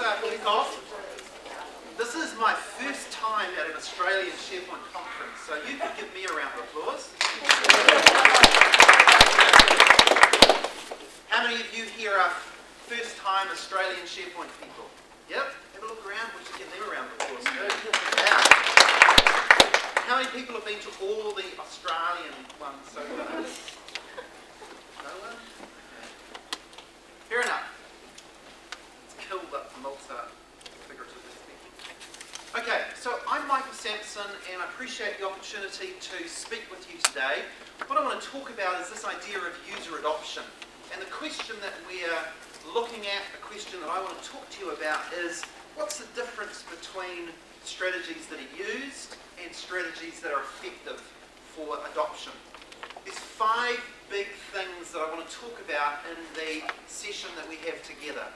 kick off. This is my first time at an Australian SharePoint conference, so you can give me a round of applause. How many of you here are first-time Australian SharePoint people? Yep, have a look around, we should give them a round of applause. Yeah. How many people have been to all the Australian ones so far? No one? Fair enough. Let's kill the Malta figuratively speaking. Okay, so I'm Michael Sampson and I appreciate the opportunity to speak with you today. What I want to talk about is this idea of user adoption. And the question that we're looking at, the question that I want to talk to you about is, what's the difference between strategies that are used and strategies that are effective for adoption? There's 5 big things that I want to talk about in the session that we have together.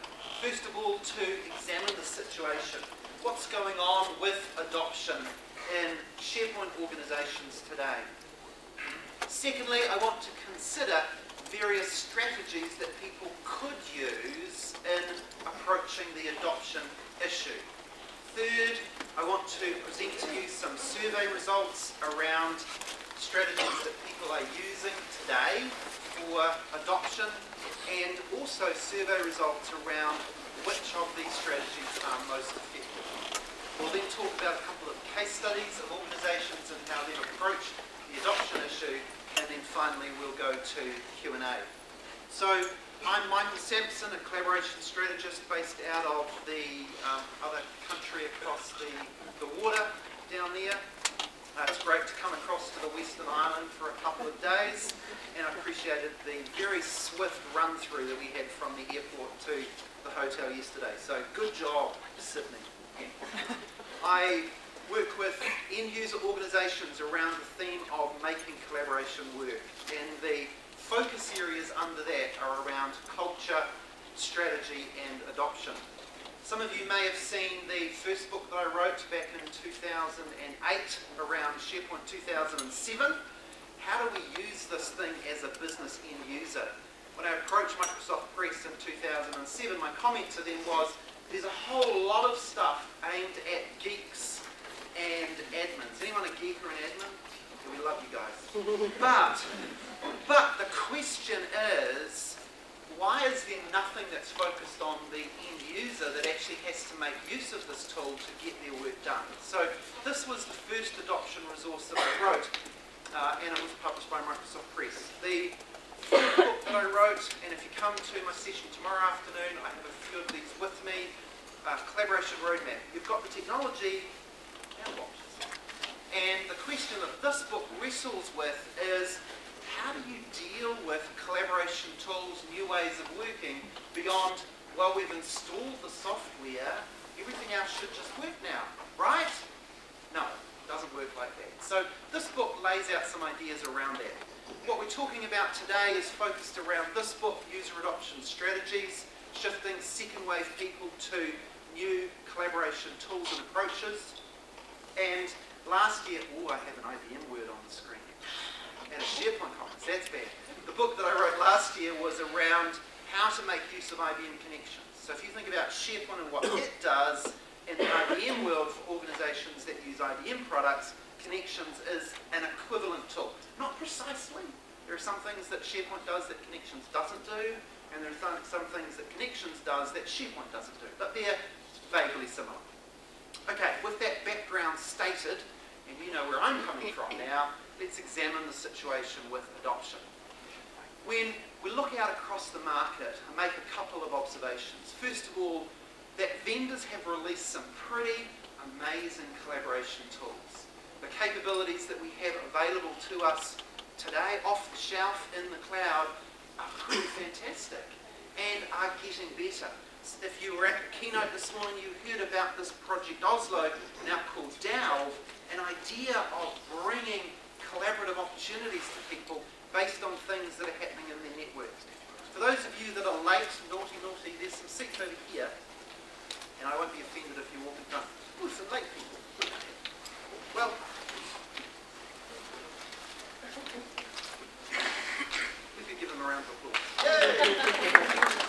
First of all, to examine the situation. What's going on with adoption in SharePoint organisations today? Secondly, I want to consider various strategies that people could use in approaching the adoption issue. Third, I want to present to you some survey results around strategies that people are using today for adoption, and also survey results around which of these strategies are most effective. We'll then talk about a couple of case studies of organisations and how they've approached the adoption issue, and then finally we'll go to Q&A. So I'm Michael Sampson, a collaboration strategist based out of the other country across the water down there. It's great to come across to the Western Island for a couple of days, and I appreciated the very swift run through that we had from the airport to the hotel yesterday. So good job, Sydney. I work with end-user organisations around the theme of making collaboration work, and the focus areas under that are around culture, strategy and adoption. Some of you may have seen the first book that I wrote back in 2008 around SharePoint 2007. How do we use this thing as a business end user? When I approached Microsoft Press in 2007, my comment to them was, there's a whole lot of stuff aimed at geeks and admins. Anyone a geek or an admin? Yeah, we love you guys. But the question is, why is there nothing that's focused on the end user that actually has to make use of this tool to get their work done? So this was the first adoption resource that I wrote, and it was published by Microsoft Press. The third book that I wrote, and if you come to my session tomorrow afternoon, I have a few of these with me, Collaboration Roadmap. You've got the technology and watches. And the question that this book wrestles with is, how do you deal with collaboration tools, new ways of working, beyond, well, we've installed the software, everything else should just work now, right? No, it doesn't work like that. So this book lays out some ideas around that. What we're talking about today is focused around this book, User Adoption Strategies, shifting second wave people to new collaboration tools and approaches. And last year, I have an IBM word on the screen. At a SharePoint conference, that's bad. The book that I wrote last year was around how to make use of IBM connections. So if you think about SharePoint and what it does in the IBM world for organizations that use IBM products, connections is an equivalent tool. Not precisely. There are some things that SharePoint does that connections doesn't do, and there are some things that connections does that SharePoint doesn't do, but they're vaguely similar. Okay, with that background stated, and you know where I'm coming from now, let's examine the situation with adoption. When we look out across the market, I make a couple of observations. First of all, that vendors have released some pretty amazing collaboration tools. The capabilities that we have available to us today, off the shelf, in the cloud, are pretty fantastic and are getting better. If you were at the keynote this morning, you heard about this Project Oslo, now called Delve, an idea of bringing collaborative opportunities to people based on things that are happening in their networks. For those of you that are late, naughty, there's some seats over here, and I won't be offended if you walk in front. Ooh, some late people. Well, we could give them a round of applause. Yay!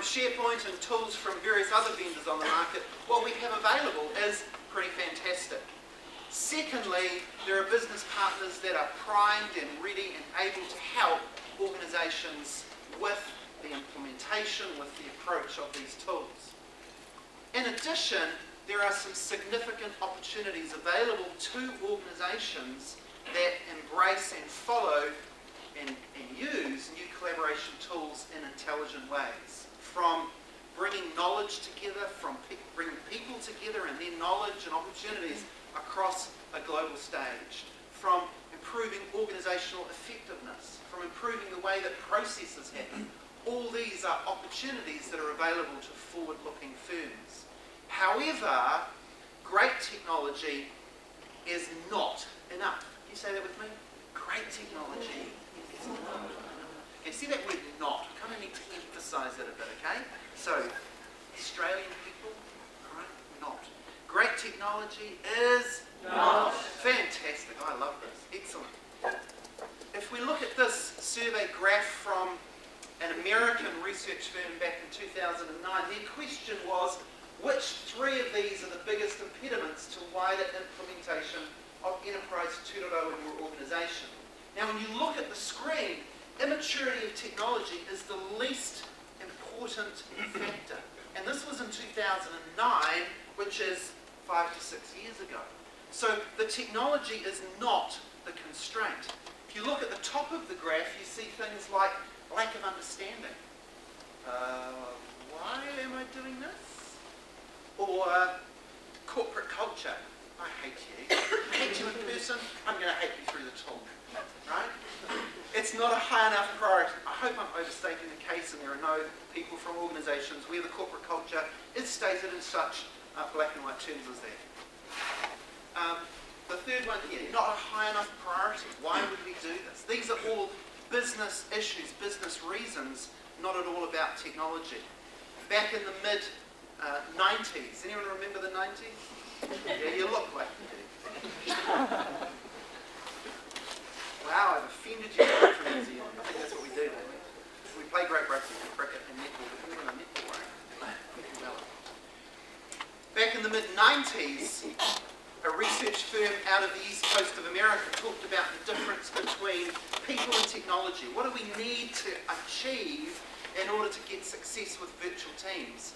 with SharePoint and tools from various other vendors on the market, what we have available is pretty fantastic. Secondly, there are business partners that are primed and ready and able to help organisations with the implementation, with the approach of these tools. In addition, there are some significant opportunities available to organisations that embrace and follow and use new collaboration tools in intelligent ways. From bringing knowledge together, from bringing people together and their knowledge and opportunities across a global stage, from improving organisational effectiveness, from improving the way that processes happen. All these are opportunities that are available to forward-looking firms. However, great technology is not enough. Can you say that with me? Great technology is not enough. Okay, see that word not? I kind of need to emphasise that a bit, okay? So, Australian people, right? Not. Great technology is not. Fantastic. I love this. Excellent. If we look at this survey graph from an American research firm back in 2009, their question was, which three of these are the biggest impediments to wider implementation of Enterprise 2.0 in your organisation? Now, when you look at the screen, immaturity of technology is the least important factor. And this was in 2009, which is 5 to 6 years ago. So the technology is not the constraint. If you look at the top of the graph, you see things like lack of understanding. Why am I doing this? Or corporate culture. I hate you. I hate you in person. I'm going to hate you through the tool. Right? It's not a high enough priority. I hope I'm overstating the case and there are no people from organisations where the corporate culture is stated in such black and white terms as that. The third one here, not a high enough priority. Why would we do this? These are all business issues, business reasons, not at all about technology. Back in the mid-90s, anyone remember the 90s? Yeah, you look like you do. Wow, I've offended you from New Zealand. I think that's what we do, don't we? We play great rugby, cricket and netball, but we're not netball, right? Back in the mid-90s, a research firm out of the east coast of America talked about the difference between people and technology. What do we need to achieve in order to get success with virtual teams?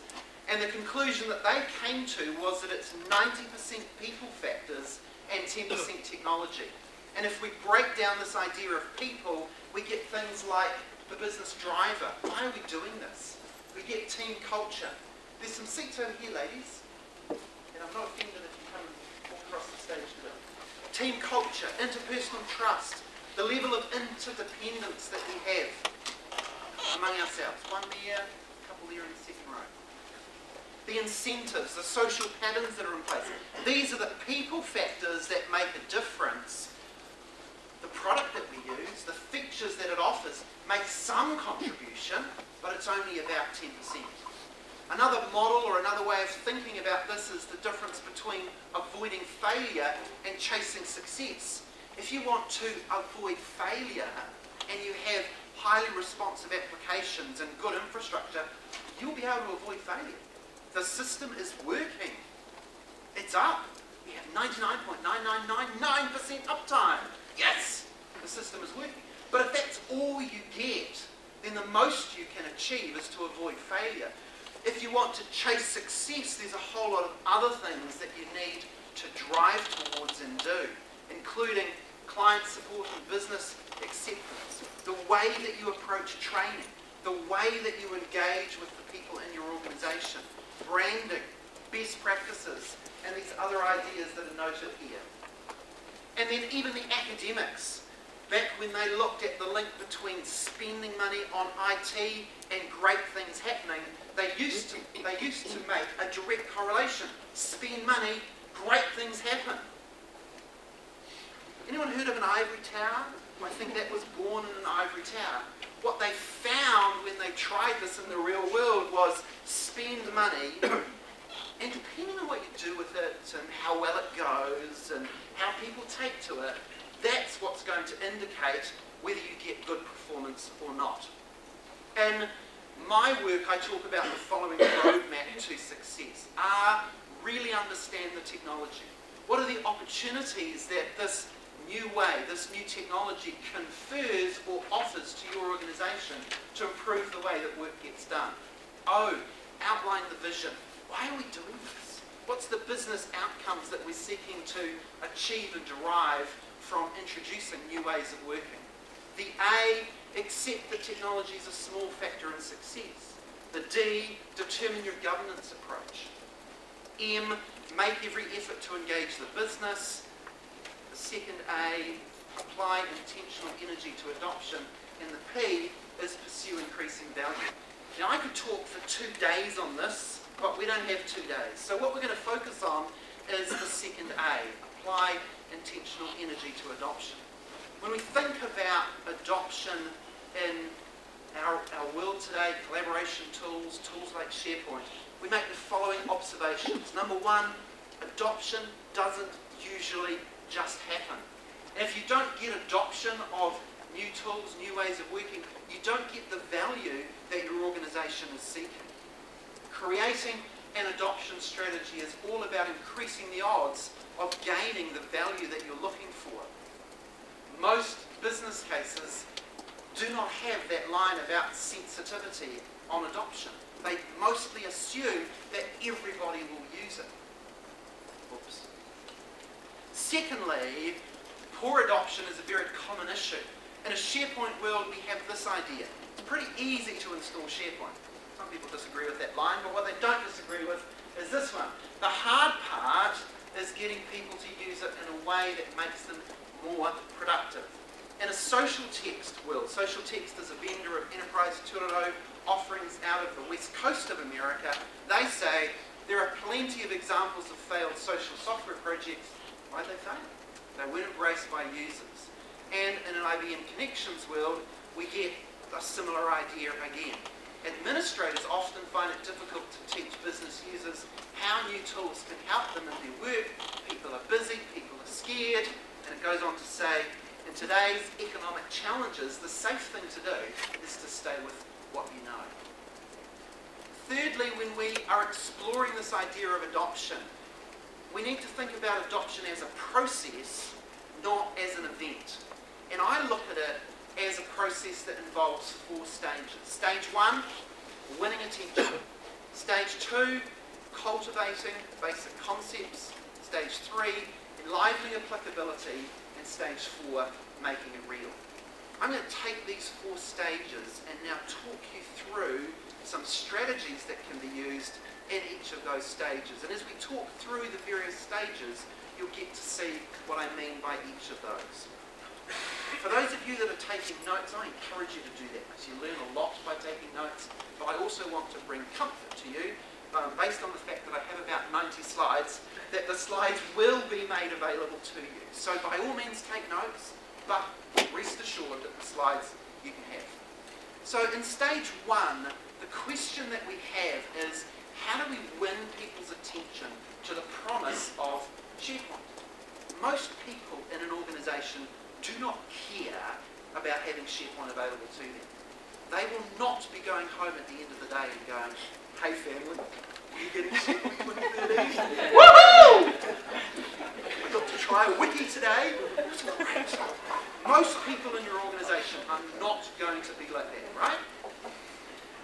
And the conclusion that they came to was that it's 90% people factors and 10% technology. And if we break down this idea of people, we get things like the business driver. Why are we doing this? We get team culture. There's some seats over here, ladies. And I'm not offended if you come and walk across the stage today. Team culture, interpersonal trust, the level of interdependence that we have among ourselves. One there, a couple there in the second row. The incentives, the social patterns that are in place. These are the people factors that make a difference. The product that we use, the features that it offers, make some contribution, but it's only about 10%. Another model or another way of thinking about this is the difference between avoiding failure and chasing success. If you want to avoid failure and you have highly responsive applications and good infrastructure, you'll be able to avoid failure. The system is working. It's up. We have 99.9999% uptime. Yes, the system is working. But if that's all you get, then the most you can achieve is to avoid failure. If you want to chase success, there's a whole lot of other things that you need to drive towards and do, including client support and business acceptance, the way that you approach training, the way that you engage with the people in your organisation, branding, best practices, and these other ideas that are noted here. And then even the academics, back when they looked at the link between spending money on IT and great things happening, they used to make a direct correlation. Spend money, great things happen. Anyone heard of an ivory tower? I think that was born in an ivory tower. What they found when they tried this in the real world was spend money, and depending on what you do with it and how well it goes and how people take to it, that's what's going to indicate whether you get good performance or not. And my work, I talk about the following roadmap to success. Really understand the technology. What are the opportunities that this new way, this new technology confers or offers to your organisation to improve the way that work gets done? Outline the vision. Why are we doing this? What's the business outcomes that we're seeking to achieve and derive from introducing new ways of working? The A, accept that technology is a small factor in success. The D, determine your governance approach. M, make every effort to engage the business. The second A, apply intentional energy to adoption. And the P is pursue increasing value. Now I could talk for 2 days on this, but we don't have 2 days. So what we're going to focus on is the second A, apply intentional energy to adoption. When we think about adoption in our world today, collaboration tools like SharePoint, we make the following observations. Number one, adoption doesn't usually just happen. And if you don't get adoption of new tools, new ways of working, you don't get the value that your organisation is seeking. Creating an adoption strategy is all about increasing the odds of gaining the value that you're looking for. Most business cases do not have that line about sensitivity on adoption. They mostly assume that everybody will use it. Oops. Secondly, poor adoption is a very common issue. In a SharePoint world, we have this idea. It's pretty easy to install SharePoint. Some people disagree with that line, but what they don't disagree with is this one. The hard part is getting people to use it in a way that makes them more productive. In a social text world, social text is a vendor of enterprise 2.0 offerings out of the west coast of America. They say there are plenty of examples of failed social software projects. Why did they fail? They weren't embraced by users. And in an IBM Connections world, we get a similar idea again. Administrators often find it difficult to teach business users how new tools can help them in their work. People are busy, people are scared, and it goes on to say, in today's economic challenges, the safe thing to do is to stay with what you know. Thirdly, when we are exploring this idea of adoption, we need to think about adoption as a process, not as an event. And I look at it as a process that involves 4 stages. Stage 1, winning attention. Stage 2, cultivating basic concepts. Stage 3, enlivening applicability. And stage 4, making it real. I'm going to take these 4 stages and now talk you through some strategies that can be used in each of those stages. And as we talk through the various stages, you'll get to see what I mean by each of those. For those of you that are taking notes, I encourage you to do that because you learn a lot by taking notes, but I also want to bring comfort to you based on the fact that I have about 90 slides, that the slides will be made available to you. So by all means take notes, but rest assured that the slides you can have. So in stage 1, the question that we have is, how do we win people's attention to the promise of SharePoint? Most people in an organisation do not care about having SharePoint available to them. They will not be going home at the end of the day and going, hey family, are you getting SharePoint 2013? Woohoo! I got to try a wiki today. Most people in your organisation are not going to be like that, right?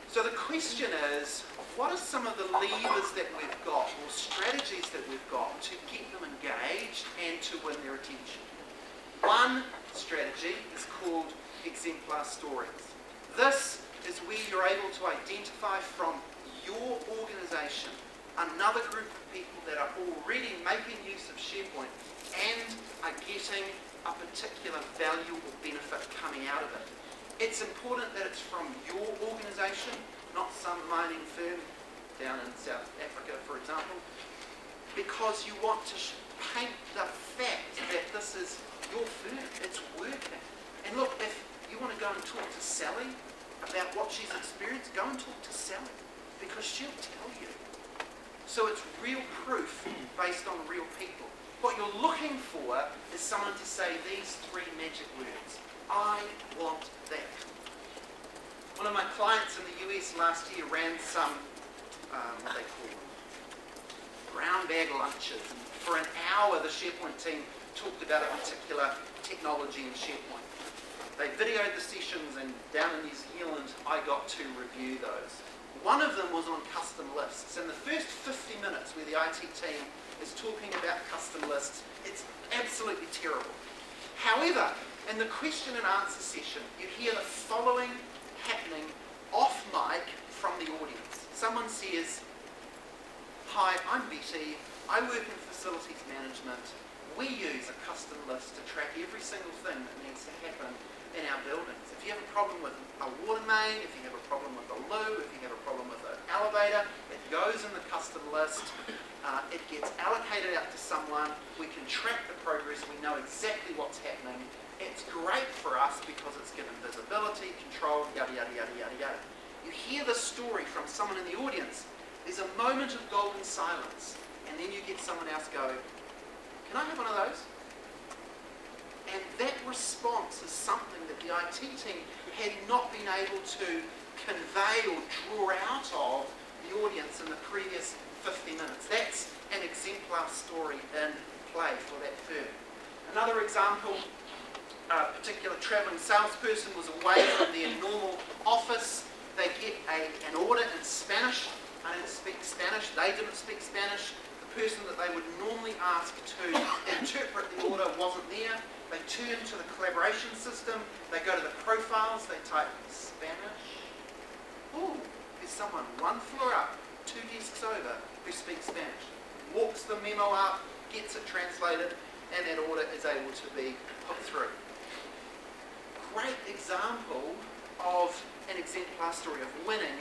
So the question is, what are some of the levers that we've got, or strategies that we've got to keep them engaged and to win their attention? One strategy is called exemplar stories. This is where you're able to identify from your organisation another group of people that are already making use of SharePoint and are getting a particular value or benefit coming out of it. It's important that it's from your organisation, not some mining firm down in South Africa, for example, because you want to paint the fact that this is your firm, it's working. And look, if you want to go and talk to Sally about what she's experienced, go and talk to Sally, because she'll tell you. So it's real proof based on real people. What you're looking for is someone to say these 3 magic words. I want that. One of of my clients in the US last year ran some, what they call them, brown bag lunches. And for an hour, the SharePoint team talked about a particular technology in SharePoint. They videoed the sessions, and down in New Zealand, I got to review those. One of them was on custom lists. In the first 50 minutes where the IT team is talking about custom lists, it's absolutely terrible. However, in the question and answer session, you hear the following happening off mic from the audience. Someone says, "Hi, I'm Betty. I work in facilities management. We use a custom list to track every single thing that needs to happen in our buildings. If you have a problem with a water main, if you have a problem with a loo, if you have a problem with an elevator, it goes in the custom list. It gets allocated out to someone. We can track the progress. We know exactly what's happening. It's great for us because it's given visibility, control, yada, yada, yada, yada, yada." You hear this story from someone in the audience. There's a moment of golden silence, and then you get someone else go, "Can I have one of those?" And that response is something that the IT team had not been able to convey or draw out of the audience in the previous 50 minutes. That's an exemplar story in play for that firm. Another example, a particular travelling salesperson was away from their normal office. They get an order in Spanish. I didn't speak Spanish. They didn't speak Spanish. The person that they would normally ask to interpret the order wasn't there. They turn to the collaboration system. They go to the profiles. They type Spanish. Ooh, there's someone one floor up, 2 desks over, who speaks Spanish. Walks the memo up, gets it translated, and that order is able to be put through. Great example of an exemplar story of winning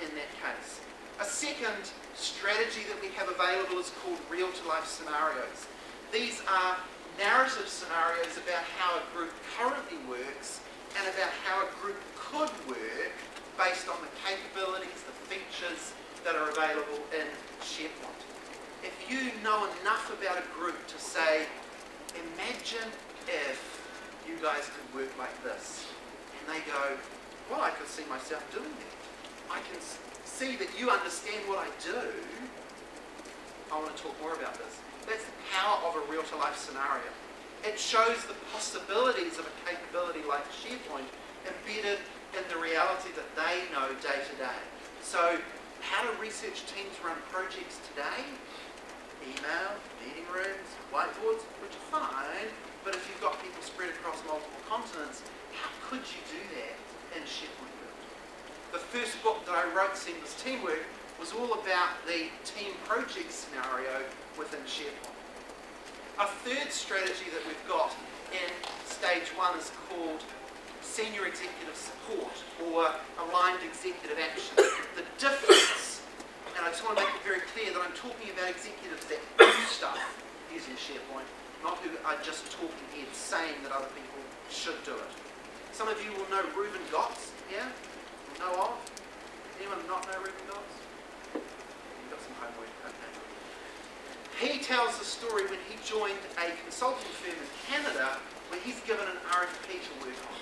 in that case. A second strategy that we have available is called real-to-life scenarios. These are narrative scenarios about how a group currently works and about how a group could work based on the capabilities, the features that are available in SharePoint. If you know enough about a group to say, "Imagine if you guys could work like this," and they go, "Well, I could see myself doing that. I can see that you understand what I do. I want to talk more about this." That's the power of a real-to-life scenario. It shows the possibilities of a capability like SharePoint embedded in the reality that they know day to day. So, how do research teams run projects today? Email, meeting rooms, whiteboards, which are fine, but if you've got people spread across multiple continents, how could you do that in SharePoint Build? The first book that I wrote, Seamless Teamwork, was all about the team project scenario within SharePoint. A third strategy that we've got in stage 1 is called senior executive support or aligned executive action. The difference, and I just want to make it very clear that I'm talking about executives that do stuff using SharePoint, not who are just talking heads saying that other people should do it. Some of you will know Reuben Gotts, yeah? Know of? Anyone not know Reuben Gotts? You've got some homework, okay. He tells the story when he joined a consulting firm in Canada where he's given an RFP to work on.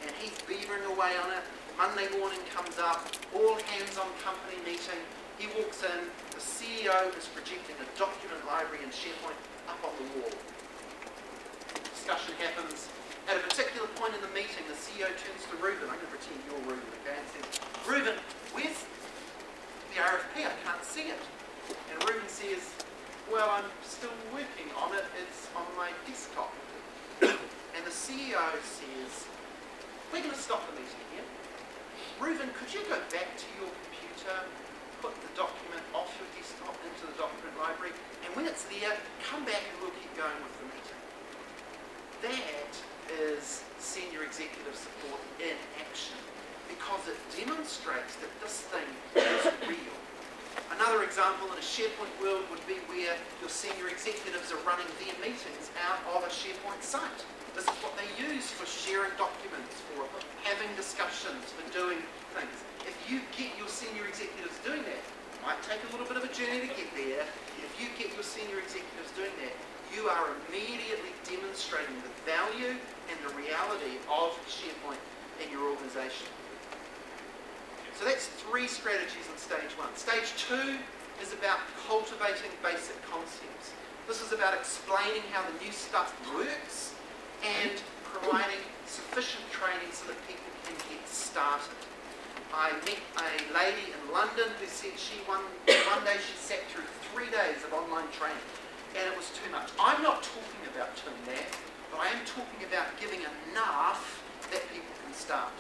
And he's beavering away on it. Monday morning comes up, all hands on company meeting. He walks in, the CEO is projecting a document library in SharePoint up on the wall. Discussion happens. At a particular point in the meeting, the CEO turns to Reuben. I'm going to pretend you're Reuben, okay? And says, "Reuben, where's the RFP? I can't see it." And Reuben says, "Well, I'm still working on it. It's on my desktop." And the CEO says, "We're going to stop the meeting here. Reuben, could you go back to your computer, put the document off your desktop into the document library, and when it's there, come back and we'll keep going with the meeting." That is senior executive support in action because it demonstrates that this thing is real. Another example in a SharePoint world would be where your senior executives are running their meetings out of a SharePoint site. This is what they use for sharing documents, for having discussions, for doing things. If you get your senior executives doing that, it might take a little bit of a journey to get there. If you get your senior executives doing that, you are immediately demonstrating the value and the reality of SharePoint in your organization. So that's 3 strategies in stage 1. Stage 2 is about cultivating basic concepts. This is about explaining how the new stuff works and providing sufficient training so that people can get started. I met a lady in London who said one day she sat through 3 days of online training and it was too much. I'm not talking about doing that, but I am talking about giving enough that people can start.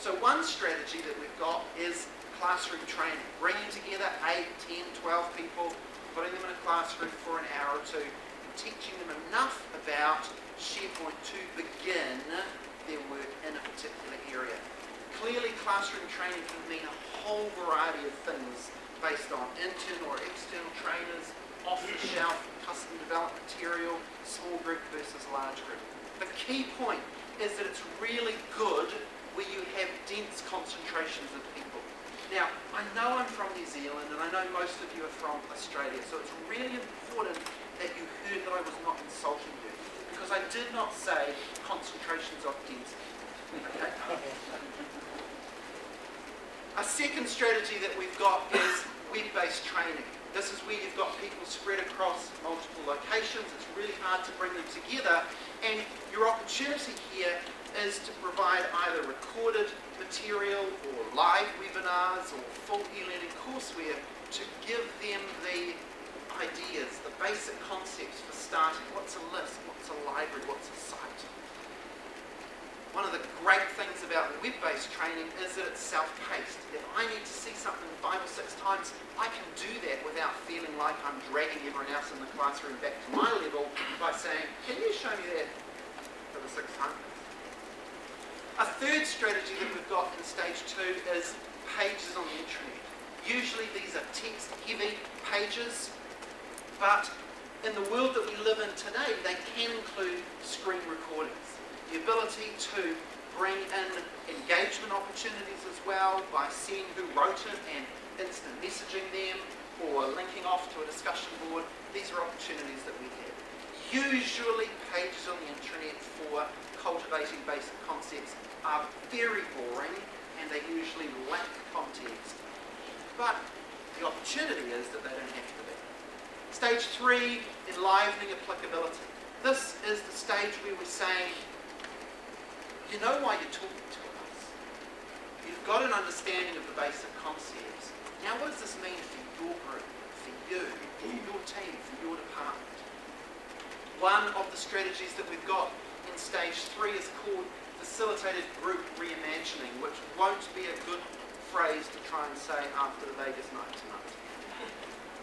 So one strategy that we've got is classroom training, bringing together 8, 10, 12 people, putting them in a classroom for an hour or 2, and teaching them enough about SharePoint to begin their work in a particular area. Clearly, classroom training can mean a whole variety of things based on internal or external trainers, off-the-shelf, custom developed material, small group versus large group. The key point is that it's really good where you have dense concentrations of people. Now, I know I'm from New Zealand and I know most of you are from Australia, so it's really important that you heard that I was not insulting you, because I did not say concentrations of density. Okay? A second strategy that we've got is web-based training. This is where you've got people spread across multiple locations. It's really hard to bring them together, and your opportunity here is to provide either recorded material or live webinars or full e-learning courseware to give them the ideas, the basic concepts for starting. What's a list? What's a library? What's a site? One of the great things about web-based training is that it's self-paced. If I need to see something 5 or 6 times, I can do that without feeling like I'm dragging everyone else in the classroom back to my level by saying, can you show me that for the 6th time? A third strategy that we've got in stage 2 is pages on the intranet. Usually these are text-heavy pages, but in the world that we live in today, they can include screen recordings. The ability to bring in engagement opportunities as well by seeing who wrote it and instant messaging them or linking off to a discussion board. These are opportunities that we have. Usually pages on the intranet for cultivating basic concepts are very boring and they usually lack context. But the opportunity is that they don't have to be. Stage 3, enlivening applicability. This is the stage where we're saying, you know why you're talking to us. You've got an understanding of the basic concepts. Now what does this mean for your group, for you, for your team, for your department? One of the strategies that we've got in stage 3 is called facilitated group reimagining, which won't be a good phrase to try and say after the Vegas night tonight.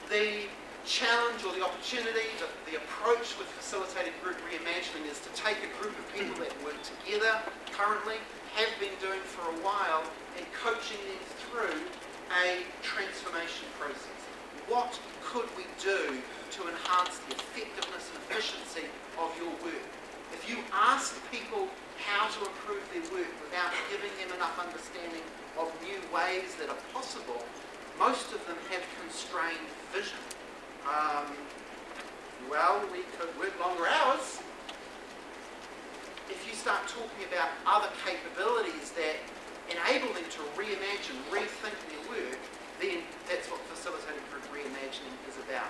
The challenge or the opportunity, the approach with facilitated group reimagining is to take a group of people that work together currently, have been doing for a while, and coaching them through a transformation process. What could we do to enhance the effectiveness and efficiency of your work? If you ask people how to improve their work without giving them enough understanding of new ways that are possible, most of them have constrained vision. Well, we could work longer hours. If you start talking about other capabilities that enable them to reimagine, rethink their work, then that's what facilitated group reimagining is about.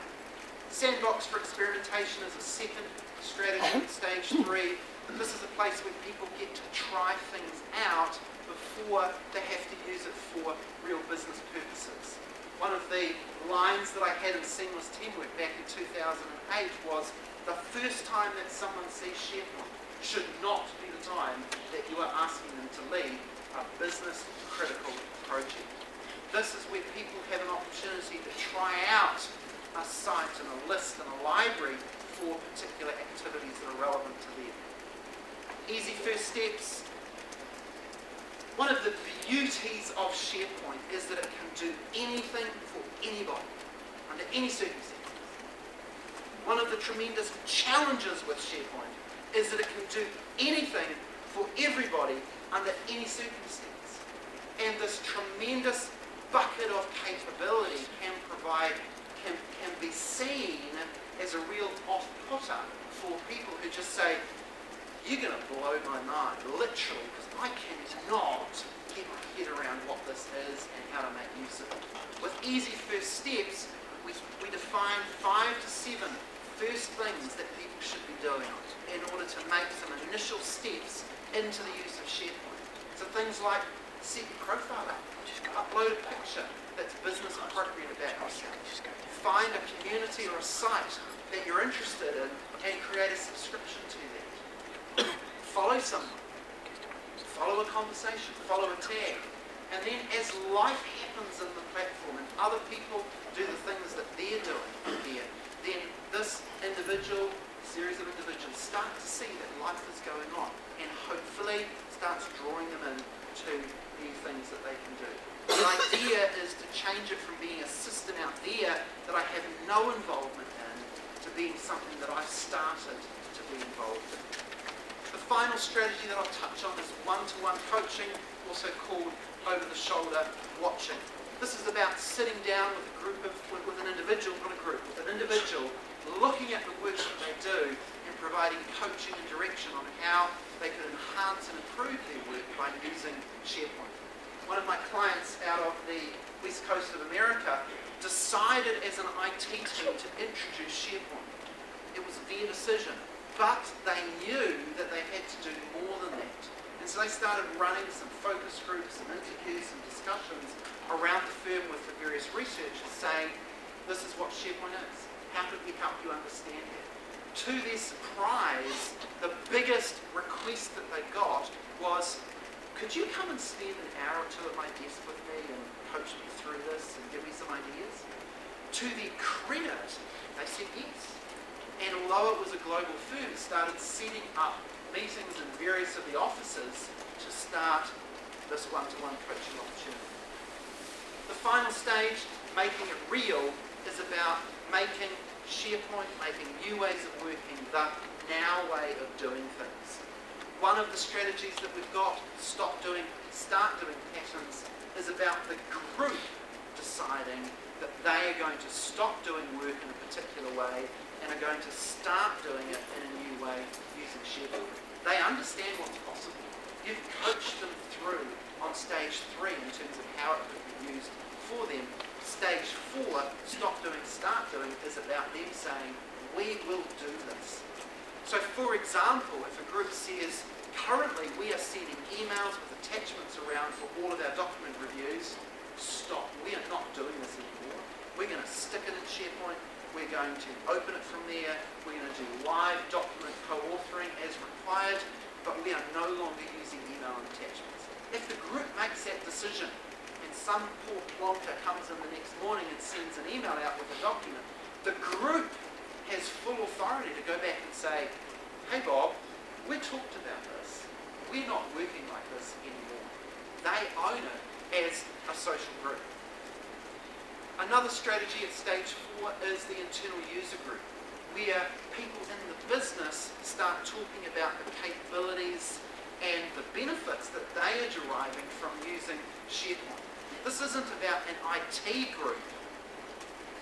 Sandbox for experimentation is a second strategy in stage 3. This is a place where people get to try things out before they have to use it for real business purposes. One of the lines that I had in Seamless Teamwork back in 2008 was, the first time that someone sees SharePoint should not be the time that you are asking them to lead a business critical project. This is where people have an opportunity to try out a site and a list and a library for particular activities that are relevant to them. Easy first steps. One of the beauties of SharePoint is that it can do anything for anybody, under any circumstances. One of the tremendous challenges with SharePoint is that it can do anything for everybody under any circumstance. And this tremendous bucket of capability can be seen as a real off-putter for people who just say, you're going to blow my mind, literally, because I cannot get my head around what what this is and how to make use of it. With easy first steps, we define 5 to 7 first things that people should be doing in order to make some initial steps into the use of SharePoint. So things like set your profile up, upload a picture that's business appropriate about yourself, find a community or a site that you're interested in and create a subscription to that. Follow someone, follow a conversation, follow a tag, and then as life happens in the platform and other people do the things that they're doing here, then this series of individuals start to see that life is going on and hopefully starts drawing them in to new things that they can do. The idea is to change it from being a system out there that I have no involvement in to being something that I've started to be involved in. The final strategy that I'll touch on is one-to-one coaching, also called over-the-shoulder watching. This is about sitting down with an individual, not a group, with an individual, looking at the work that they do and providing coaching and direction on how they can enhance and improve their work by using SharePoint. One of my clients out of the West Coast of America decided as an IT team to introduce SharePoint. It was their decision, but they knew that they had to do more than that. And so they started running some focus groups, some interviews, some discussions around the firm with the various researchers saying, this is what SharePoint is. How could we help you understand it? To their surprise, the biggest request that they got was, could you come and spend an hour or two at my desk with me and coach me through this and give me some ideas? To their credit, they said yes. And although it was a global firm, started setting up meetings in various of the offices to start this one-to-one coaching opportunity. The final stage, making it real, is about making SharePoint, making new ways of working the now way of doing things. One of the strategies that we've got, start doing patterns, is about the group deciding that they are going to stop doing work in a particular way and are going to start doing it in a new way using SharePoint. They understand what's possible. You've coached them through on stage 3 in terms of how it could be used for them. Stage 4, stop doing, start doing, is about them saying, we will do this. So for example, if a group says, currently we are sending emails with attachments around for all of our document reviews, stop, we are not doing this anymore. We're going to stick it in SharePoint, we're going to open it from there, we're going to do live document co-authoring as required, but we are no longer using email and attachments. If the group makes that decision, and some poor plonker comes in the next morning and sends an email out with a document, the group has full authority to go back and say, hey Bob, we talked about this. We're not working like this anymore. They own it as a social group. Another strategy at stage 4 is the internal user group, where people in the business start talking about the capabilities and the benefits that they are deriving from using SharePoint. This isn't about an IT group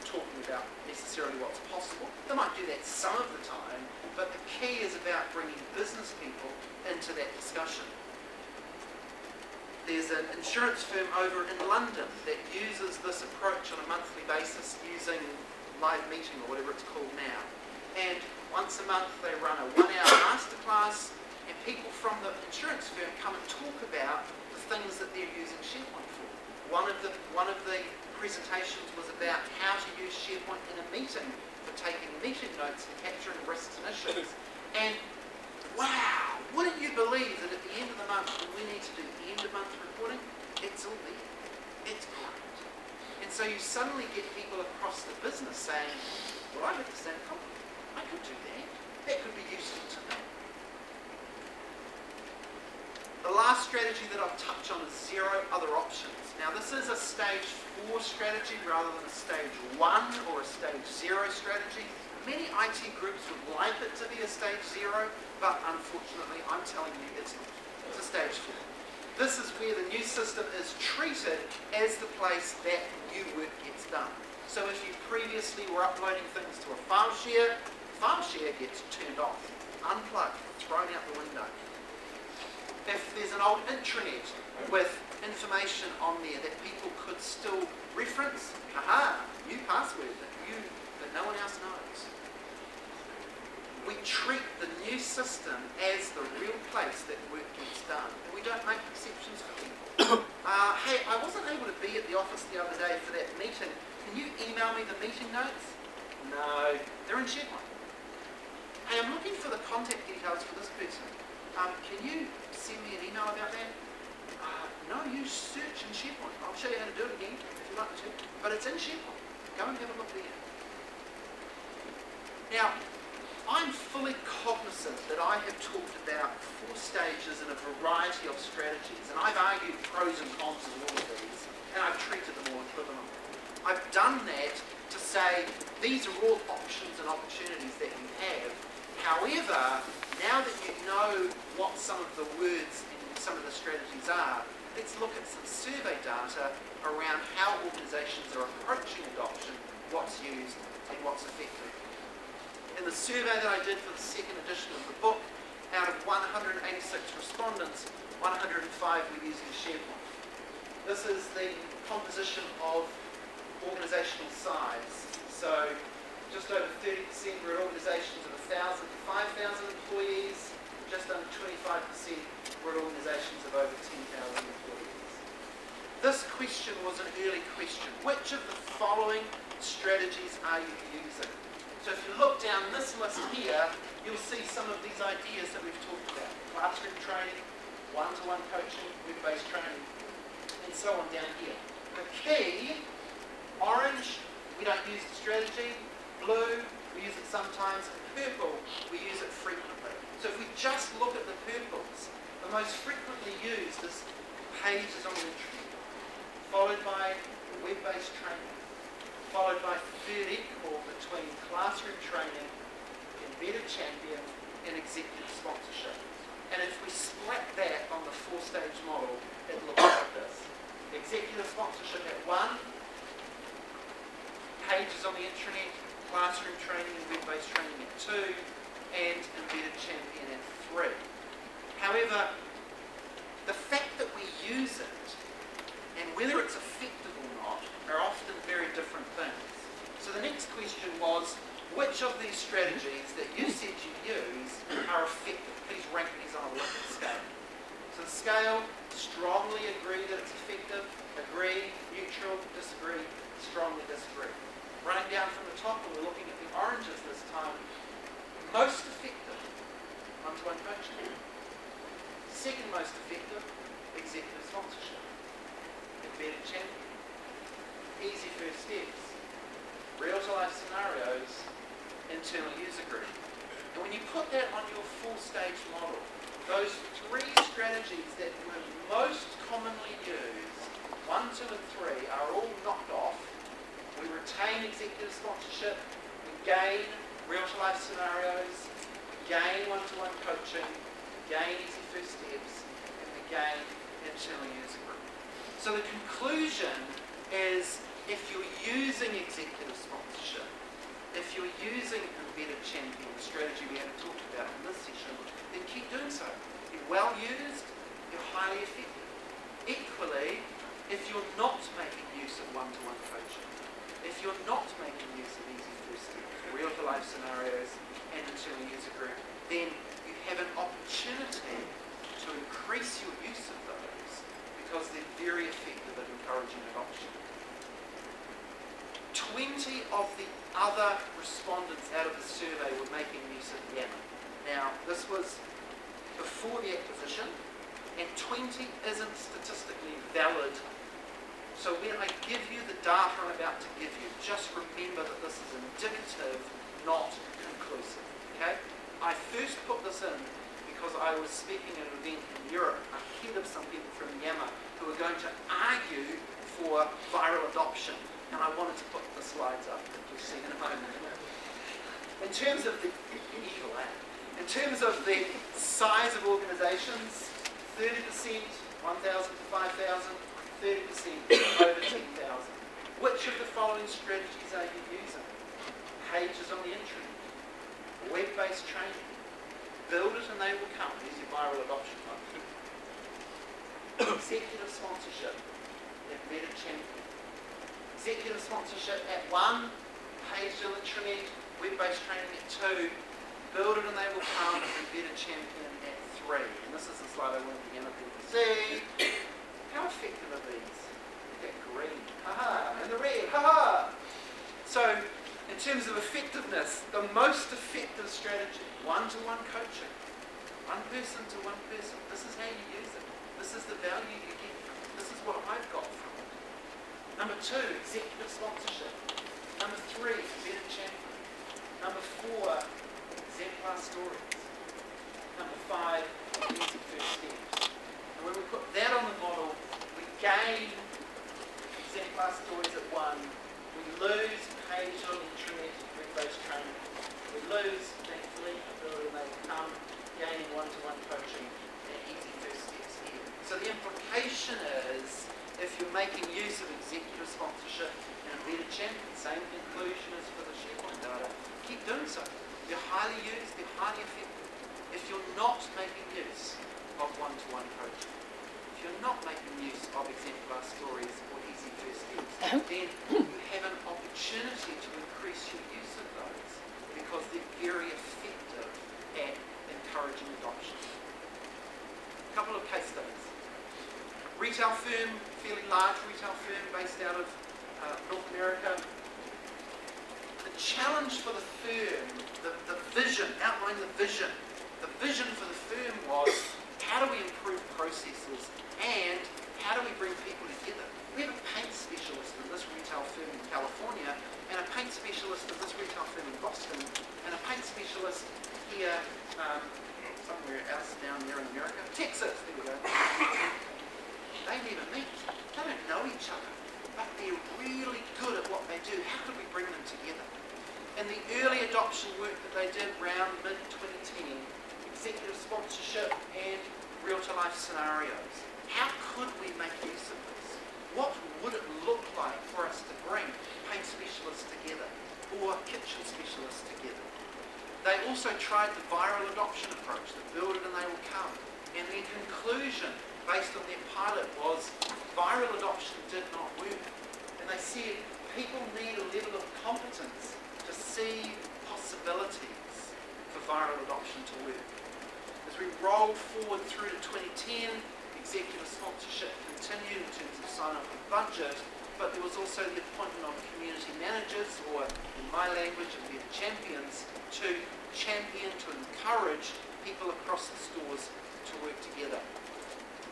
talking about necessarily what's possible. They might do that some of the time, but the key is about bringing business people into that discussion. There's an insurance firm over in London that uses this approach on a monthly basis using live meeting or whatever it's called now. And once a month they run a 1-hour masterclass and people from the insurance firm come and talk about the things that they're using SharePoint for. One of the presentations was about how to use SharePoint in a meeting for taking meeting notes and capturing risks and issues. And wow, wouldn't you believe that at the end of the month when we need to do end of month reporting, it's all there. It's great. And so you suddenly get people across the business saying, well, I have the same problem. I could do that. That could be useful to me. The last strategy that I'll touch on is 0 other options. Now this is a stage 4 strategy rather than a stage 1 or a stage 0 strategy. Many IT groups would like it to be a stage 0, but unfortunately I'm telling you it's not. It's a stage 4. This is where the new system is treated as the place that new work gets done. So if you previously were uploading things to a file share gets turned off, unplugged, thrown out the window. If there's an old intranet with information on there that people could still reference, new password that no one else knows. We treat the new system as the real place that work gets done, and we don't make exceptions for people. Hey, I wasn't able to be at the office the other day for that meeting. Can you email me the meeting notes? No, they're in SharePoint. Hey, I'm looking for the contact details for this person. Can you send me an email about that? No, you search in SharePoint. I'll show you how to do it again if you'd like to. But it's in SharePoint. Go and have a look there. Now, I'm fully cognizant that I have talked about 4 stages and a variety of strategies, and I've argued pros and cons of all of these, and I've treated them all equivalently. I've done that to say these are all options and opportunities that you have. However, now that you know what some of the words and some of the strategies are, let's look at some survey data around how organisations are approaching adoption, what's used, and what's effective. In the survey that I did for the 2nd edition of the book, out of 186 respondents, 105 were using SharePoint. This is the composition of organisational size. So just over 30% were at organisations of 1,000 to 5,000 employees, just under 25% were at organisations of over 10,000 employees. This question was an early question. Which of the following strategies are you using? So if you look down this list here, you'll see some of these ideas that we've talked about. Classroom training, one-to-one coaching, web-based training, and so on down here. The key, orange, we don't use the strategy. Blue, we use it sometimes. And purple, we use it frequently. So if we just look at the purples, the most frequently used is pages on the internet, followed by web-based training, followed by third equal between classroom training, embedded champion, and executive sponsorship. And if we split that on the 4-stage model, it looks like this. Executive sponsorship at 1, pages on the intranet, classroom training and web-based training at 2, and embedded champion at 3. However, the fact that we use it, and whether it's effective or not, are often very different things. So the next question was, which of these strategies that you said you use are effective? Please rank these on a Likert scale. So the scale, strongly agree that it's effective, agree, neutral, disagree, strongly disagree. Running down from the top, and we're looking at the oranges this time, most effective, one-to-one coaching. Second most effective, executive sponsorship. Embedded champion. Easy first steps, real-to-life scenarios, internal user group. And when you put that on your 4-stage model, those 3 strategies that were most commonly used, 1, 2, and 3, are all knocked off. We retain executive sponsorship, we gain real-to-life scenarios, gain one-to-one coaching, gain easy first steps, and we gain internal user group. So the conclusion is, if you're using executive sponsorship, if you're using embedded champion, the strategy we haven't talked about in this session, then keep doing so. You're well used, you're highly effective. Equally, if you're not making use of one-to-one coaching, if you're not making use of easy first steps, real-to-life scenarios, and internal user group, then you have an opportunity to increase your use of those because they're very effective at encouraging adoption. 20 of the other respondents out of the survey were making use of Yammer. Now, this was before the acquisition, and 20 isn't statistically valid. So when I give you the data I'm about to give you, just remember that this is indicative, not conclusive. Okay? I first put this in because I was speaking at an event in Europe ahead of some people from Yammer who were going to argue for viral adoption. And I wanted to put the slides up that you'll see in a moment. In terms of the evil act, in terms of the size of organisations, 30%, 1,000 to 5,000, 30% over 10,000. Which of the following strategies are you using? Pages on the internet, web-based training, build it and they will come. These are viral adoption ones. executive sponsorship at Better Champion. Executive sponsorship at 1, paid to intranet, web-based training at 2, build it and they will come, and Better Champion at 3. And this is the slide I wanted the young people to see. How effective are these? That green, haha, and the red, haha. So, in terms of effectiveness, the most effective strategy, one-to-one coaching, one person to one person. This is how you use it. This is the value you get from it. This is what I've got from it. Number 2, executive sponsorship. Number 3, Better Champion. Number 4, exemplar stories. Number 5, easy first steps. And when we put that on the model, we gain exemplar stories at 1. We lose page on intranet web-based training. We lose, thankfully, ability to make come, gaining one-to-one coaching, and easy first steps here. So the implication is, if you're making use of executive sponsorship and a Better Champion, same conclusion as for the SharePoint data, keep doing so. They're highly used, they're highly effective. If you're not making use of one-to-one coaching, if you're not making use of exemplar stories or easy first steps, then you have an opportunity to increase your use of those because they're very effective at encouraging adoption. A couple of case studies. Retail firm, fairly large retail firm based out of North America. The challenge for the firm, the vision, outlining the vision for the firm was, how do we improve processes and how do we bring people together? We have a paint specialist in this retail firm in California and a paint specialist in this retail firm in Boston and a paint specialist here somewhere else down there in America. Texas, there we go. They never meet. They don't know each other, but they're really good at what they do. How could we bring them together? And the early adoption work that they did around mid-2010, executive sponsorship and real-to-life scenarios. How could we make use of this? What would it look like for us to bring paint specialists together or kitchen specialists together? They also tried the viral adoption approach, the build it and they will come. And their conclusion, based on their pilot, was viral adoption did not work. And they said people need a level of competence to see possibilities for viral adoption to work. As we roll forward through to 2010, executive sponsorship continued in terms of sign-up and budget, but there was also the appointment of community managers, or in my language, Better Champions, to champion, to encourage people across the stores to work together.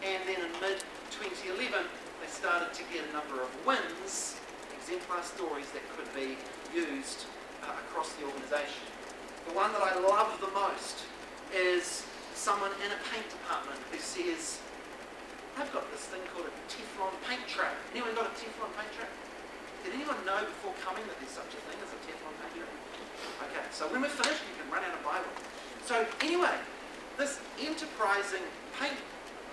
And then in mid-2011, they started to get a number of wins, exemplar stories that could be used across the organisation. The one that I love the most is someone in a paint department who says, I've got this thing called a Teflon paint tray. Anyone got a Teflon paint tray? Did anyone know before coming that there's such a thing as a Teflon paint tray? Okay, so when we're finished, you can run out and buy one. So anyway, this enterprising paint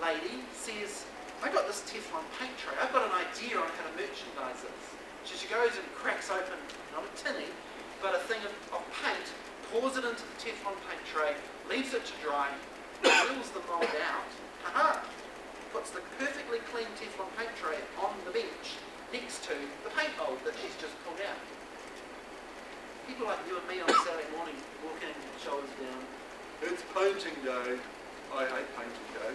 lady says, I got this Teflon paint tray. I've got an idea on how to merchandise this. So she goes and cracks open, not a tinny, but a thing of paint, pours it into the Teflon paint tray, leaves it to dry, pulls the mold out, puts the perfectly clean Teflon paint tray on the bench next to the paint mold that she's just pulled out. People like you and me on Saturday morning walking, shoulders down, it's painting day. I hate painting day.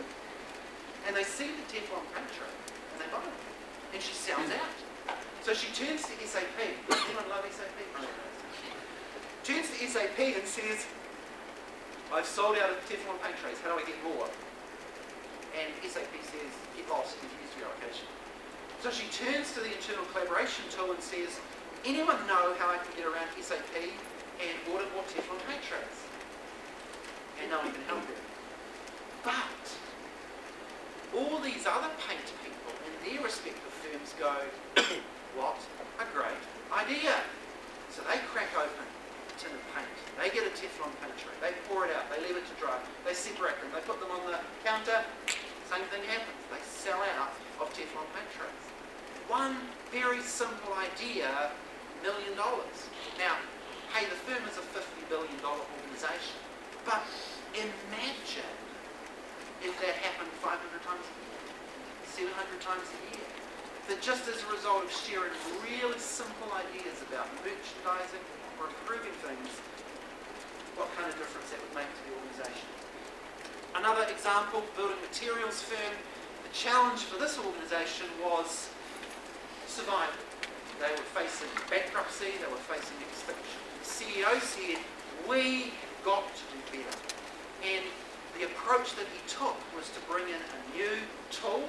And they see the Teflon paint tray and they buy it. And she sells out. So she turns to SAP. Anyone love SAP? Turns to SAP and says, I've sold out of Teflon paint trays, how do I get more? And SAP says, get lost, confused your allocation. So she turns to the internal collaboration tool and says, anyone know how I can get around SAP and order more Teflon paint trays? And no one can help her. But all these other paint people in their respective firms go, what a great idea. So they crack open a tin of paint. They get a Teflon paint tray. They pour it out. They leave it to dry. They separate them. They put them on the counter. Same thing happens. They sell out of Teflon paint trays. One very simple idea, $1 million. Now, hey, the firm is a $50 billion organisation. But imagine if that happened 500 times a year. 700 times a year. That just as a result of sharing really simple ideas about merchandising or improving things, what kind of difference that would make to the organisation. Another example, building materials firm. The challenge for this organisation was survival. They were facing bankruptcy, they were facing extinction. The CEO said, we got to do better. And the approach that he took was to bring in a new tool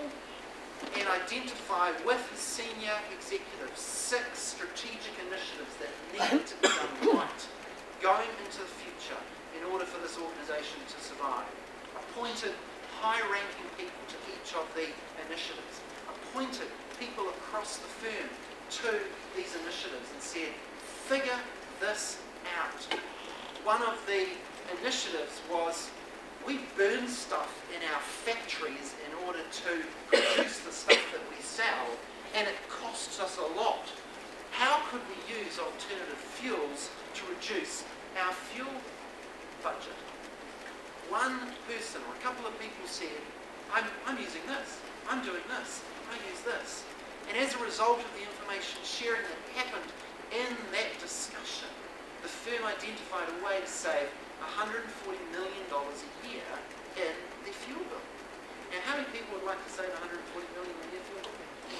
and identify with his senior executives 6 strategic initiatives that needed to be done right going into the future in order for this organisation to survive. Appointed high-ranking people to each of the initiatives. Appointed people across the firm to these initiatives and said, figure this out. One of the initiatives was we burn stuff in our factories in order to produce the stuff that we sell, and it costs us a lot. How could we use alternative fuels to reduce our fuel budget? One person or a couple of people said, I'm using this, I'm doing this, I use this. And as a result of the information sharing that happened in that discussion, the firm identified a way to save $140 million a year in the fuel bill. Now, how many people would like to save $140 million in their fuel bill?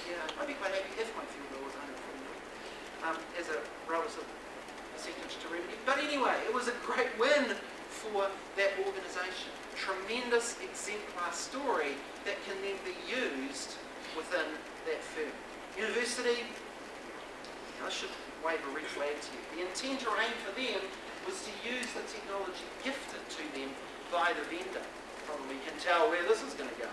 Yeah, I'd be quite happy if my fuel bill was $140 million as a relative percentage to revenue. But anyway, it was a great win for that organisation. Tremendous exemplar story that can then be used within that firm. University, I should wave a red flag to you. The intent or aim for them was to use the technology gifted to them by the vendor. Probably can tell where this is going to go.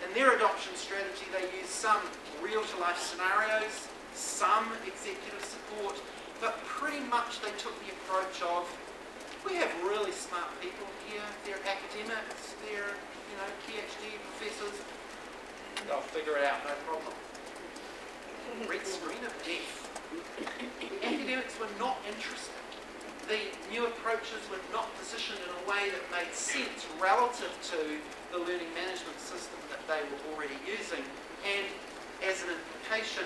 In their adoption strategy, they used some real-to-life scenarios, some executive support, but pretty much they took the approach of, we have really smart people here, they're academics, they're PhD professors, they'll figure it out, no problem. Red screen of death. The academics were not interested. The new approaches were not positioned in a way that made sense relative to the learning management system that they were already using. And as an implication,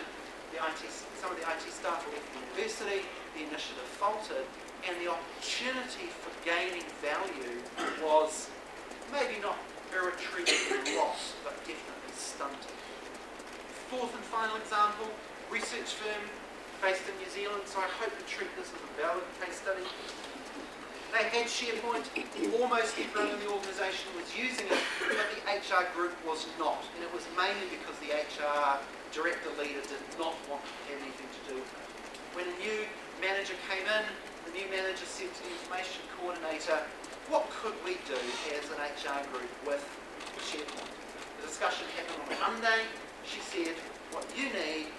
some of the IT staff left the university, the initiative faltered, and the opportunity for gaining value was maybe not irretrievably lost, but definitely stunted. Fourth and final example, research firm based in New Zealand, so I hope you treat this as a valid case study. They had SharePoint, almost everyone in the organisation was using it, but the HR group was not, and it was mainly because the HR director leader did not want to have anything to do with it. When a new manager came in, the new manager said to the information coordinator, what could we do as an HR group with SharePoint? The discussion happened on a Monday. She said, what you need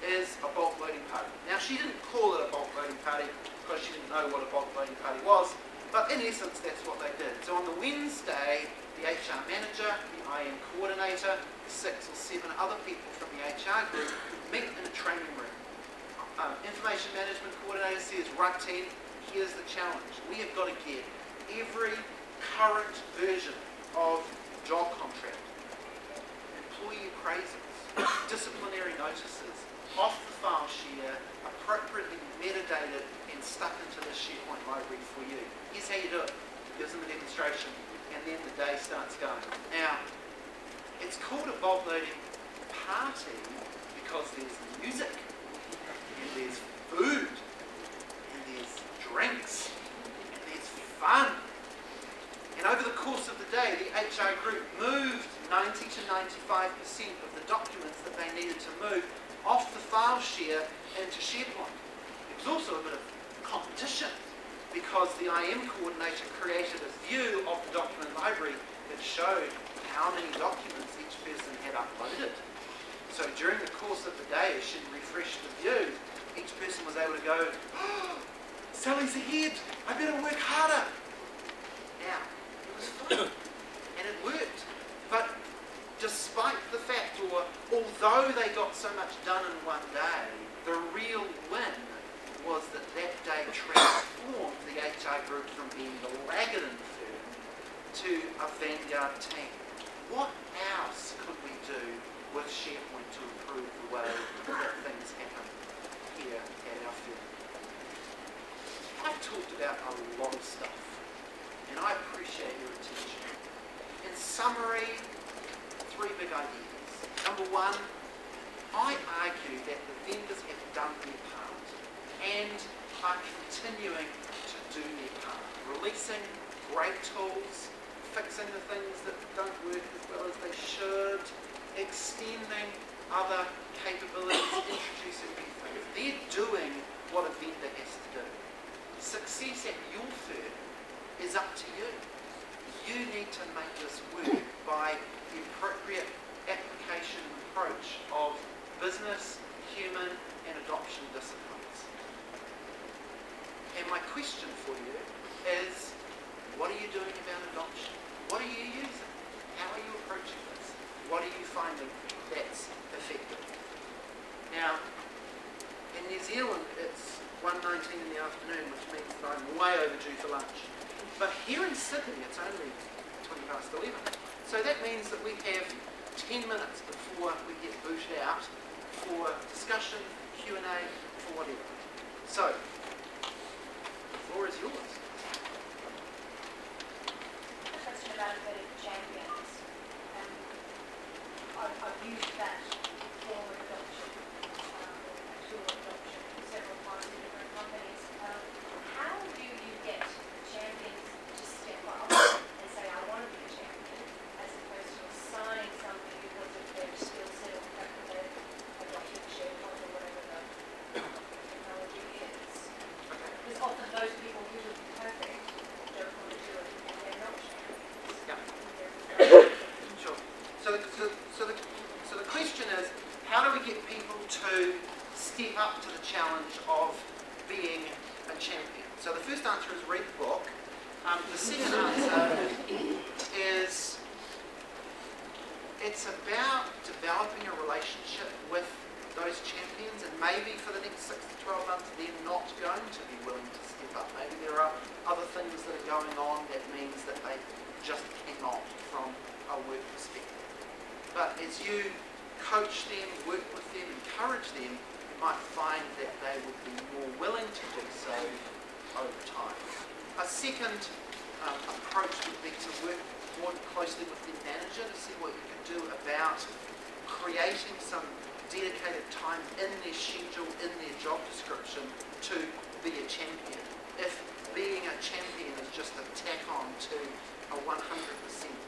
is a bulk loading party. Now, she didn't call it a bulk loading party because she didn't know what a bulk loading party was, but in essence, that's what they did. So on the Wednesday, the HR manager, the IM coordinator, 6 or 7 other people from the HR group meet in a training room. Information management coordinator says, right team, here's the challenge. We have got to get every current version of job contract, employee appraisals, disciplinary notices, off the file share, appropriately metadated and stuck into the SharePoint library for you. Here's how you do it. Gives them a demonstration, and then the day starts going. Now, it's called a bulk loading party because there's music, and there's food, and there's drinks, and there's fun. And over the course of the day, the HR group moved 90 to 95% of the documents that they needed to move off the file share into SharePoint. It was also a bit of competition because the IM coordinator created a view of the document library that showed how many documents each person had uploaded. So during the course of the day, as she refreshed the view, each person was able to go, oh, Sally's ahead, I better work harder. Now, it was fun, and it worked. But despite the fact, or although they got so much done in one day, the real win was that that day transformed the HR group from being the laggard in the firm to a vanguard team. What else could we do with SharePoint to improve the way that things happen here at our firm. I've talked about a lot of stuff, and I appreciate your attention. In summary, 3 big ideas. Number one, I argue that the vendors have done their part and are continuing to do their part, releasing great tools, fixing the things that don't work as well as they should, extending other capabilities, introducing new things. They're doing what a vendor has to do. Success at your firm is up to you. You need to make this work by the appropriate application and approach of business, human, and adoption disciplines. And my question for you is, what are you doing about adoption? What are you using? How are you approaching this? What are you finding that's effective? Now, in New Zealand, it's 1:19 in the afternoon, which means that I'm way overdue for lunch. But here in Sydney, it's only 20 past 11. So that means that we have 10 minutes before we get booted out for discussion, Q&A, for whatever. So, the floor is yours. A question about embedded champions. I've used that form of adoption, tool of adoption, several times in different companies. How do you get champions to step up and say, I want to be a champion, as opposed to assigning something because of their skill set or the fact that they've adopted SharePoint or whatever the technology is? Because often those people who would be perfect don't want to do it and they're not champions. Yeah. Sure. So the question is, how do we get people to step up to the challenge of being a champion? So the first answer is read the book. The second answer is it's about developing a relationship with those champions, and maybe for the next 6 to 12 months they're not going to be willing to step up. Maybe there are other things that are going on that means that they just cannot from a work perspective. But as you coach them, work with them, encourage them, you might find that they would be more willing to do so over time. A second approach would be to work more closely with their manager to see what you can do about creating some dedicated time in their schedule, in their job description to be a champion. If being a champion is just a tack on to a 100%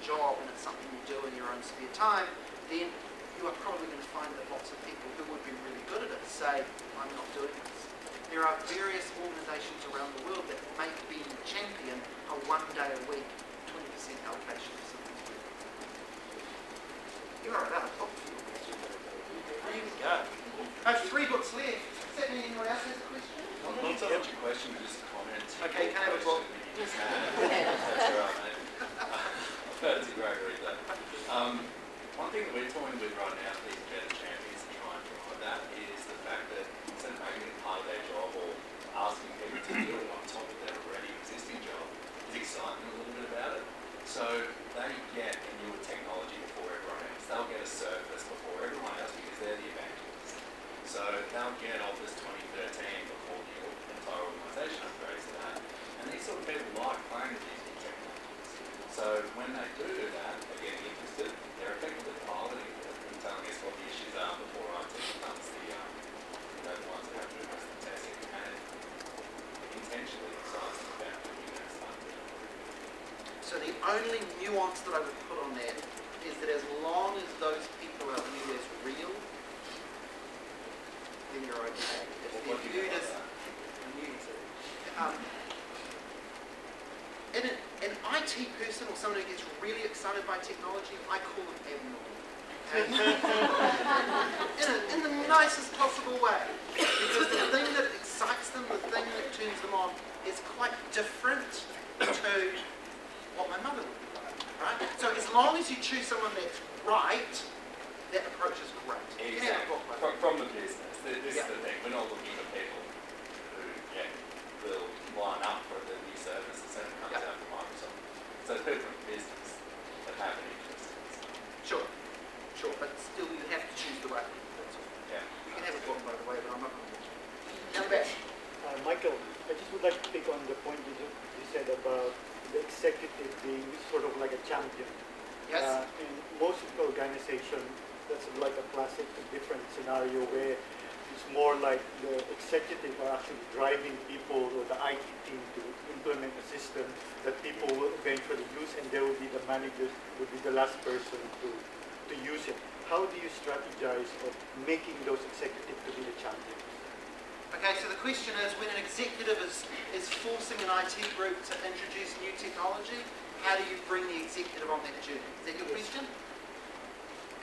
job and it's something you do in your own spare time, then you are probably going to find that lots of people who would be really good at it say, I'm not doing this. There are various organisations around the world that make being a champion a 1 day a week, 20% allocation of something. You're all right, I'll talk to you. There you go. I have 3 books left. Does that mean anyone else has a question? Not so much a question, just a comment. Okay, can I have a book? That's all right, mate. I've heard it's a great read, though. One thing that we're toying with right now, these better champions to try and provide that, is the fact that instead of making it part of their job or asking people to do it on top of their already existing job, is excitement a little bit about it. So they get a newer technology before everyone else. They'll get a Surface before everyone else because they're the evangelists. So they'll get Office 2013 before the entire organisation upgrades to that. And these sort of people like playing with these new technologies. So when they do that, they're getting interested. They're effectively piloting it and telling us what the issues are before IT becomes the ones that have to do most of the testing. And intentionally excites them about doing that stuff. So the only nuance that I would put on that is that as long as those people are viewed as real, then you're okay. If they're viewed as an IT person or someone who gets really excited by technology, I call them abnormal. in the nicest possible way. Because the thing that excites them, the thing that turns them on, is quite different to what my mother would be like. Right? So as long as you choose someone that's right, that approach is great. Exactly. From the business. This is the thing. We're not looking for people who will line up for the new service as soon as it comes out from Microsoft. So it's people from business that have an interest in this. Sure. But still you have pick on the point you said about the executive being sort of like a champion. Yes. In most organizations, that's like a classic different scenario where it's more like the executive are actually driving people or the IT team to implement a system that people will eventually use, and they will be the managers, will be the last person to use it. How do you strategize of making those executives to be the champions? Okay, so the question is, when an executive is forcing an IT group to introduce new technology, how do you bring the executive on that journey? Is that your question?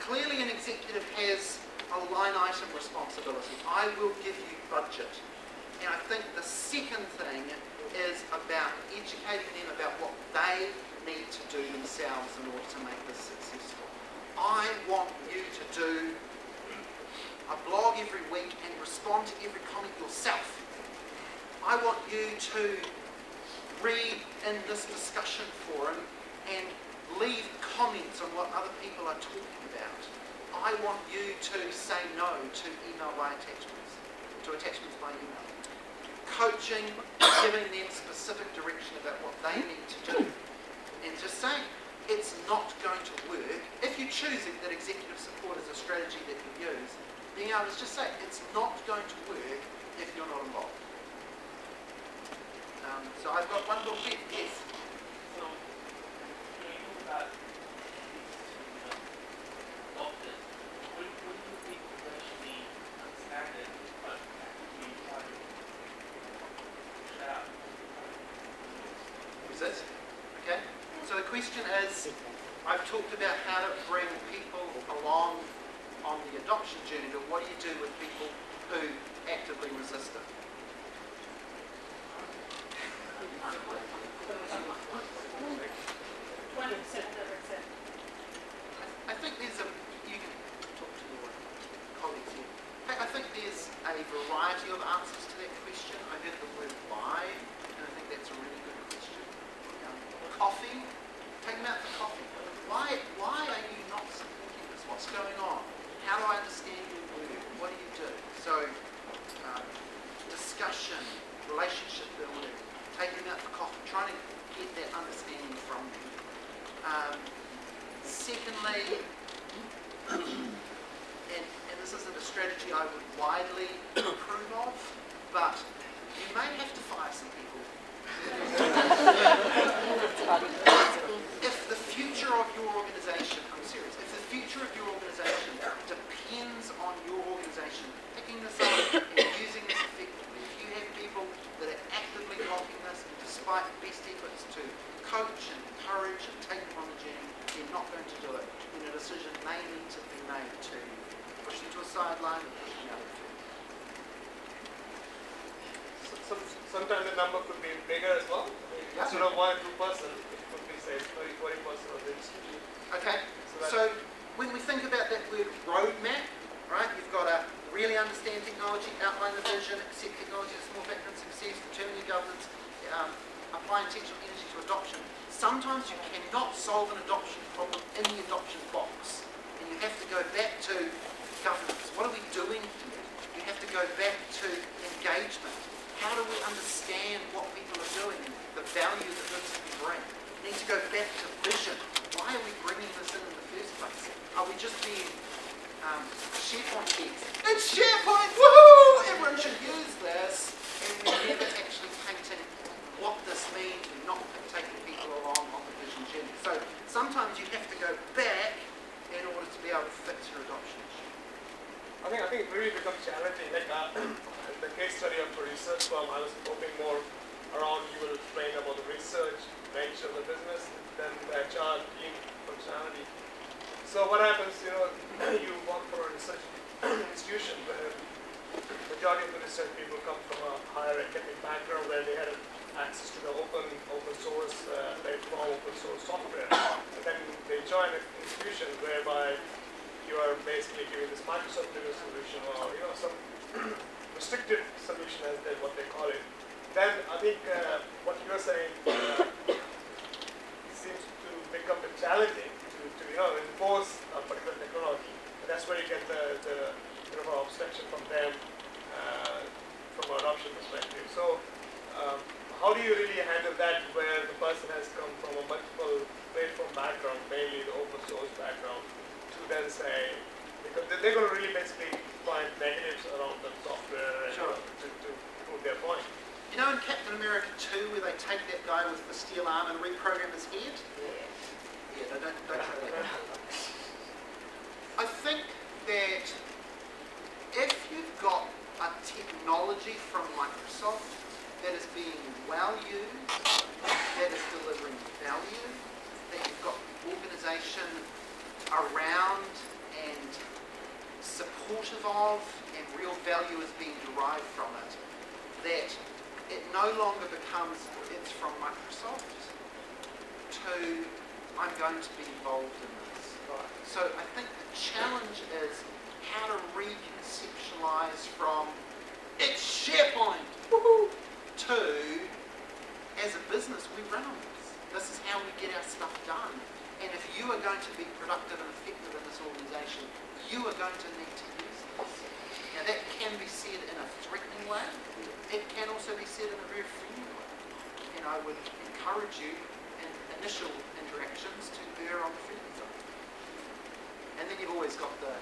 Clearly an executive has a line item responsibility. I will give you budget. And I think the second thing is about educating them about what they need to do themselves in order to make this successful. I want you to do a blog every week and respond to every comment yourself. I want you to read in this discussion forum and leave comments on what other people are talking about. I want you to say no to email by attachments, to attachments by email. Coaching, giving them specific direction about what they need to do. And just saying, it's not going to work. If you choose that executive support is a strategy that you use, being able to just say, it's not going to work if you're not involved. So I've got one more bit, yes. So, when you talk about doctors, what do you think would actually understand it, but actually try to push out? Is it? Okay. So the question is, I've talked about how to bring people along on the adoption journey, but what do you do with people who actively resist it? I think there's you can talk to your colleagues here. I think there's a variety of answers to that question. I heard the word why, and I think that's a really good question. Coffee, take them out for coffee. Why are you not supporting this? What's going on? How do I understand your work? What do you do? So, discussion, relationship building, taking them out for coffee, trying to get that understanding from them. Secondly, and this isn't a strategy I would widely approve of, but you may have to fire some people. If the future of your organisation, I'm serious, if the future of your organisation depends on your organisation picking this up and using this effectively, if you have people that are actively blocking this despite best efforts to coach and encourage and take them on the journey, they're not going to do it, then a decision may need to be made to push them to a sideline and push them out of the field. Sometimes the number could be bigger as well. Yeah. Instead of 1 or 2%, it could be say 30-40% of the institute. Okay, so when we think about that word roadmap, right, you've got to really understand technology, outline the vision, accept technology as a small factor in success, determine your governance, apply intentional energy to adoption. Sometimes you cannot solve an adoption problem in the adoption box, and you have to go back to governance. What are we doing here? You have to go back to engagement. How do we understand what people are doing and the value that this can bring? We need to go back to vision. Why are we bringing this in the first place? Are we just being SharePoint geeks? It's SharePoint! Woohoo! Everyone should use this, and we're never actually painting what this means. We're not taking people along on the vision journey. So sometimes you have to go back in order to be able to fix your adoption issue. I think it really becomes challenging. Like the case study of a research firm, I was hoping more around you will explain about the research nature of the business than the HR team functionality. So what happens, you work for a research institution where majority of the research people come from a higher academic background where they had access to the open source, very strong open source software. And then they join an institution whereby you are basically giving this Microsoft solution or some restricted solution as what they call it. Then I think what you're saying seems to become challenging to enforce a particular technology. And that's where you get the obstruction from them from an adoption perspective. So how you really handle that where the person has come from a multiple platform background, mainly the open source background, to then say, because they're going to really basically find negatives around the software and, Sure. to prove their point. You know in Captain America 2 where they take that guy with the steel arm and reprogram his head? Yeah, don't try that. I think that if you've got a technology from Microsoft that is being well used, that is delivering value, that you've got the organisation around and supportive of, and real value is being derived from it, that it no longer becomes it's from Microsoft to I'm going to be involved in this. So I think the challenge is how to reconceptualize from it's SharePoint woohoo, to as a business we run on this. This is how we get our stuff done. And if you are going to be productive and effective in this organisation, you are going to need to use this. Now that can be said in a threatening way. It can also be said in a very friendly way. And I would encourage you in initial interactions to err on the friendly side. And then you've always got the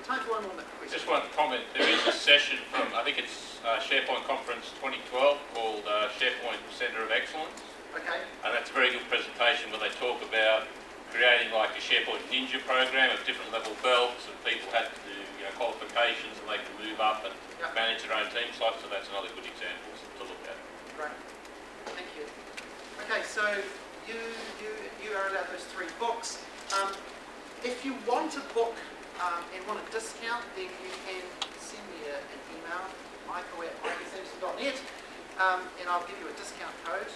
time for one more question. Just one comment. There is a session from, I think it's SharePoint Conference 2012 called SharePoint Centre of Excellence. Okay. And that's a very good presentation where they talk about creating like a SharePoint Ninja program of different level belts, and people had to do qualifications and they can move up and Yep. manage their own team sites. So that's another good example to look at. Great. Thank you. Okay, so you are allowed those 3 books. If you want a book and want a discount, then you can send me an email, michael@microsoft.net, and I'll give you a discount code.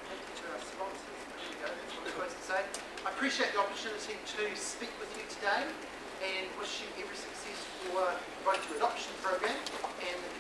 Thank you to our sponsors. There you go, that's what I'm supposed to say. I appreciate the opportunity to speak with you today and wish you every success for both your adoption program and the